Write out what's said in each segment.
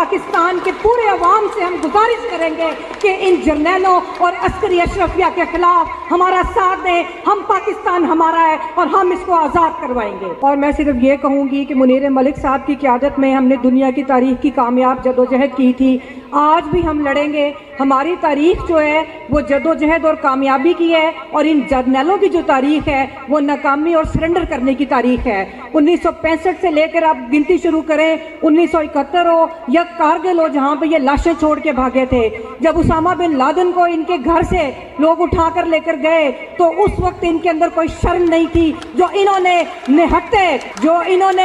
पाकिस्तान के पूरे अवाम से हम गुजारिश करेंगे कि इन जर्नैलों और अस्करी अशरफिया के खिलाफ हमारा साथ दें। हम पाकिस्तान हमारा है और हम इसको आज़ाद करवाएंगे। और मैं सिर्फ ये कहूँगी कि मुनीर मलिक साहब की क़यादत में हमने दुनिया की तारीख की कामयाब जदोजहद की थी, आज भी हम लड़ेंगे। हमारी तारीख जो है वो जदोजहद और कामयाबी की है, और इन जर्नैलों की जो तारीख है वो नाकामी और सरेंडर करने की तारीख है। 1965 से लेकर आप गिनती शुरू करें, 1971 हो या कारगिल हो, जहाँ पे ये लाशें छोड़ के भागे थे। जब उसामा बिन लादेन को इनके घर से लोग उठा कर लेकर गए तो उस वक्त इनके अंदर कोई शर्म नहीं थी। जो इन्होंने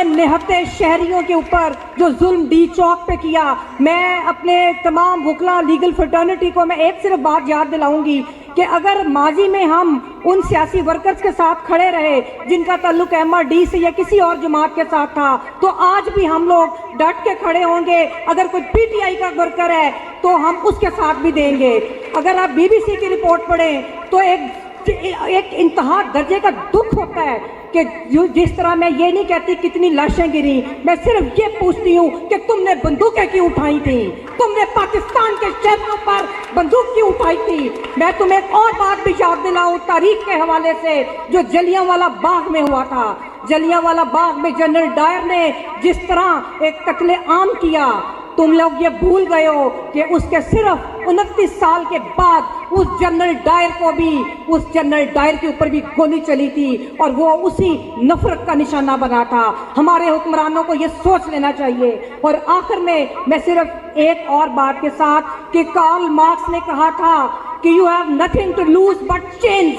निहत्ते शहरियों के ऊपर जो जुल्म डी चौक पे किया, मैं अपने तमाम वकला लीगल फ्रेटर्निटी को मैं एक सिर्फ बात याद दिलाऊंगी कि अगर माजी में हम उन सियासी वर्कर्स के साथ खड़े रहे जिनका ताल्लुक MRD से या किसी और जमात के साथ था, तो आज भी हम लोग डट के खड़े होंगे। अगर कोई PTI का वर्कर है तो हम उसके साथ भी देंगे। अगर आप BBC की रिपोर्ट पढ़ें तो एक इंतहा दर्जे का दुख होता है कि जिस तरह, मैं ये नहीं कहती कितनी लाशें गिरी, मैं सिर्फ ये पूछती हूँ कि तुमने बंदूकें क्यों उठाई थी, तुमने पाकिस्तान के शहरों पर बंदूक क्यों उठाई थी। मैं तुम्हें एक और बात भी याद दिलाऊं तारीख के हवाले से, जो जलियांवाला बाग में हुआ था। जलियांवाला बाग में जनरल डायर ने जिस तरह एक कत्ले आम किया, तुम लोग ये भूल गए हो कि उसके सिर्फ 29 साल के बाद उस जनरल डायर के ऊपर भी गोली चली थी और वो उसी नफरत का निशाना बना था। हमारे हुक्मरानों को ये सोच लेना चाहिए। और आखिर में मैं सिर्फ एक और बात के साथ कि कार्ल मार्क्स ने कहा था कि you have nothing to lose but change.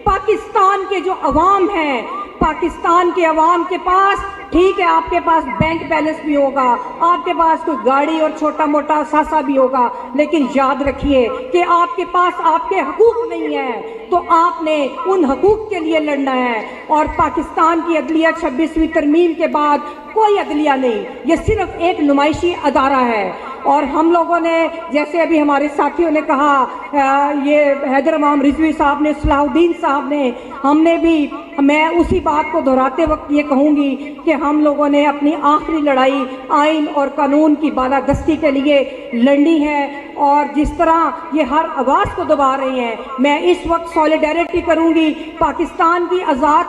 Pakistan के जो अवाम है, पाकिस्तान के अवाम के पास, ठीक है आपके पास बैंक बैलेंस भी होगा, आपके पास कोई गाड़ी और छोटा मोटा सासा भी होगा, लेकिन याद रखिए कि आपके पास आपके हकूक नहीं है, तो आपने उन हकूक के लिए लड़ना है। और पाकिस्तान की अदलिया 26वीं तरमीम के बाद कोई अदलिया नहीं, ये सिर्फ एक नुमाइशी अदारा है। और हम लोगों ने, जैसे अभी हमारे साथियों ने कहा, ये हैदर इमाम रिजवी साहब ने, सलाहुद्दीन साहब ने, हमने भी, मैं उसी बात को दोहराते वक्त ये कहूँगी कि हम लोगों ने अपनी आखिरी लड़ाई आइन और कानून की बालादस्ती के लिए लड़नी है। और जिस तरह ये हर आवाज़ को दबा रहे हैं, मैं इस वक्त सॉलिडेरिटी करूँगी पाकिस्तान की आज़ाद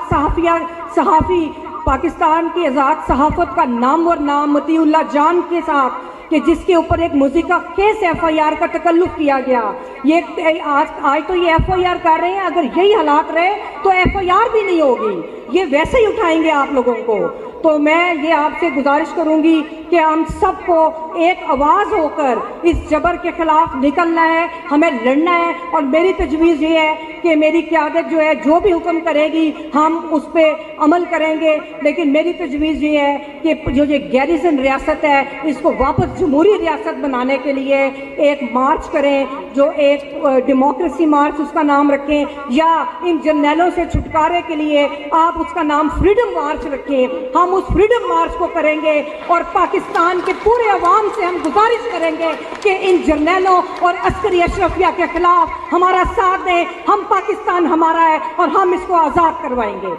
सहाफ़ी, पाकिस्तान की आज़ाद सहाफ़त का नामवर नाम मतीउल्लाह जान के साथ, कि जिसके ऊपर एक मुज़िका केस FIR का तकल्लुफ़ किया गया। ये आज तो ये FIR कर रहे हैं, अगर यही हालात रहे तो FIR भी नहीं होगी, ये वैसे ही उठाएंगे आप लोगों को। तो मैं ये आपसे गुजारिश करूंगी कि हम सबको एक आवाज़ होकर इस जबर के खिलाफ निकलना है, हमें लड़ना है। और मेरी तजवीज़ ये है कि मेरी क़यादत जो है, जो भी हुक्म करेगी हम उस पर अमल करेंगे। लेकिन मेरी तजवीज़ ये है कि जो ये गैरिसन रियासत है, इसको वापस जमहूरी रियासत बनाने के लिए एक मार्च करें, जो एक डेमोक्रेसी मार्च उसका नाम रखें, या इन जर्नैलों से छुटकारे के लिए आप उसका नाम फ्रीडम मार्च रखें। हम उस फ्रीडम मार्च को करेंगे और पाकिस्तान के पूरे अवाम से हम गुजारिश करेंगे कि इन जर्नैलों और अस्करी अशरफिया के खिलाफ हमारा साथ दें। हम पाकिस्तान हमारा है और हम इसको आज़ाद करवाएंगे।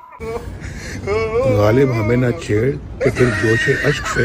गालिब हमें ना छेड़ कि फिर जोश अश्क से